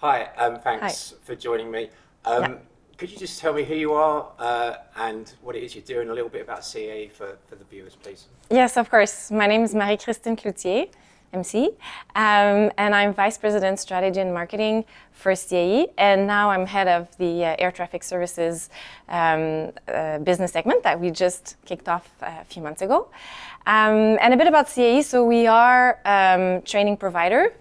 Hi, thanks for joining me. Could you just tell me who you are and what it is you're doing, a little bit about CAE for the viewers, please? Yes, of course. My name is Christine Cloutier, MC, and I'm Vice President Strategy and Marketing for CAE, and now I'm head of the Air Traffic Services business segment that we just kicked off a few months ago. And a bit about CAE, so we are training provider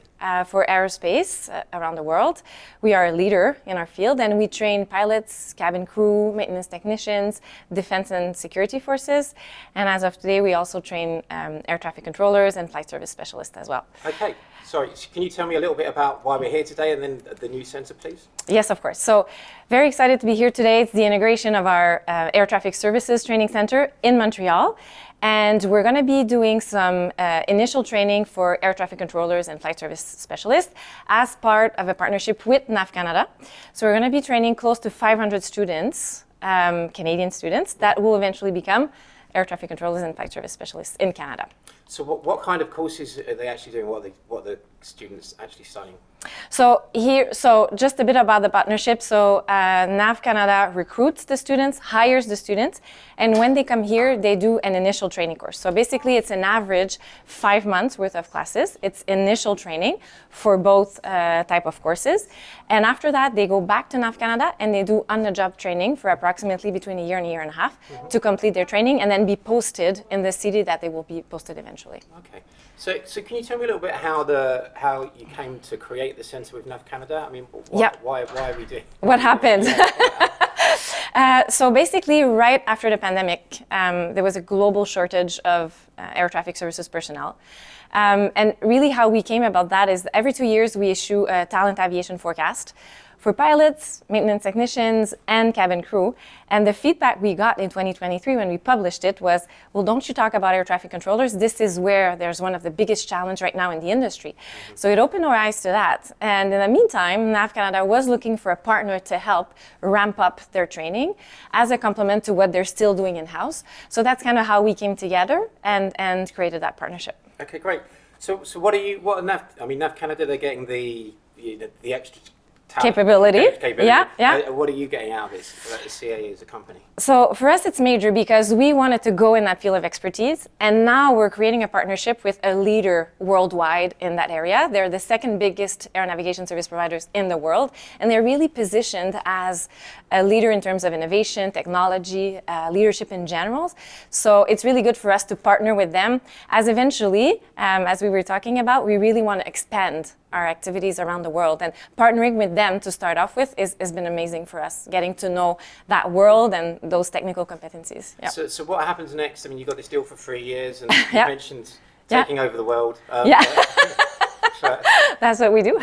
for aerospace around the world. We are a leader in our field, and we train pilots, cabin crew, maintenance technicians, defense and security forces. And as of today, we also train air traffic controllers and flight service specialists as well. Okay, sorry, can you tell me a little bit about why we're here today and then the new centre, please? Yes, of course. So very excited to be here today. It's the integration of our air traffic services training center in Montreal. And we're going to be doing some initial training for air traffic controllers and flight service specialists as part of a partnership with Nav Canada. So we're going to be training close to 500 students, Canadian students, that will eventually become air traffic controllers and flight service specialists in Canada. So what kind of courses are they actually doing? What are the students actually studying? So just a bit about the partnership. So Nav Canada recruits the students, hires the students, and when they come here, they do an initial training course. So basically, it's an average 5 months worth of classes. It's initial training for both type of courses. And after that, they go back to Nav Canada and they do on-the-job training for approximately between a year and a half to complete their training and then be posted in the city that they will be posted eventually. Okay. So can you tell me a little bit how you came to create the centre with Nav Canada? I mean, why are we doing? What happened? So basically, right after the pandemic, there was a global shortage of air traffic services personnel. And really how we came about that is every 2 years we issue a talent aviation forecast for pilots, maintenance technicians, and cabin crew. And the feedback we got in 2023 when we published it was, well, don't you talk about air traffic controllers? This is where there's one of the biggest challenges right now in the industry. So it opened our eyes to that. And in the meantime, Nav Canada was looking for a partner to help ramp up their training as a complement to what they're still doing in-house. So that's kind of how we came together and created that partnership. Okay, great. So Nav Canada, they're getting the extra capability. Yeah. What are you getting out of this, CAE as a company? So for us, it's major because we wanted to go in that field of expertise. And now we're creating a partnership with a leader worldwide in that area. They're the second biggest air navigation service providers in the world. And they're really positioned as a leader in terms of innovation, technology, leadership in general. So it's really good for us to partner with them as eventually, as we were talking about, we really want to expand our activities around the world, and partnering with them to start off with has been amazing for us, getting to know that world and those technical competencies. Yeah. So what happens next? I mean, you got this deal for 3 years, and you mentioned taking over the world. That's what we do.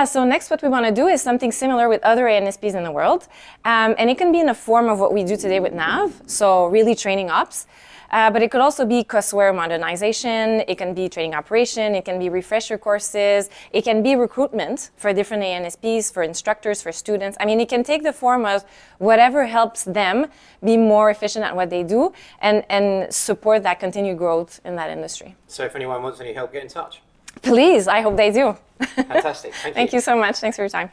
So next what we want to do is something similar with other ANSPs in the world. And it can be in the form of what we do today with Nav, so really training ops. But it could also be courseware modernization, it can be training operation, it can be refresher courses, it can be recruitment for different ANSPs, for instructors, for students. I mean, it can take the form of whatever helps them be more efficient at what they do and support that continued growth in that industry. So if anyone wants any help, get in touch. Please, I hope they do. Fantastic, thank you. Thank you so much, thanks for your time.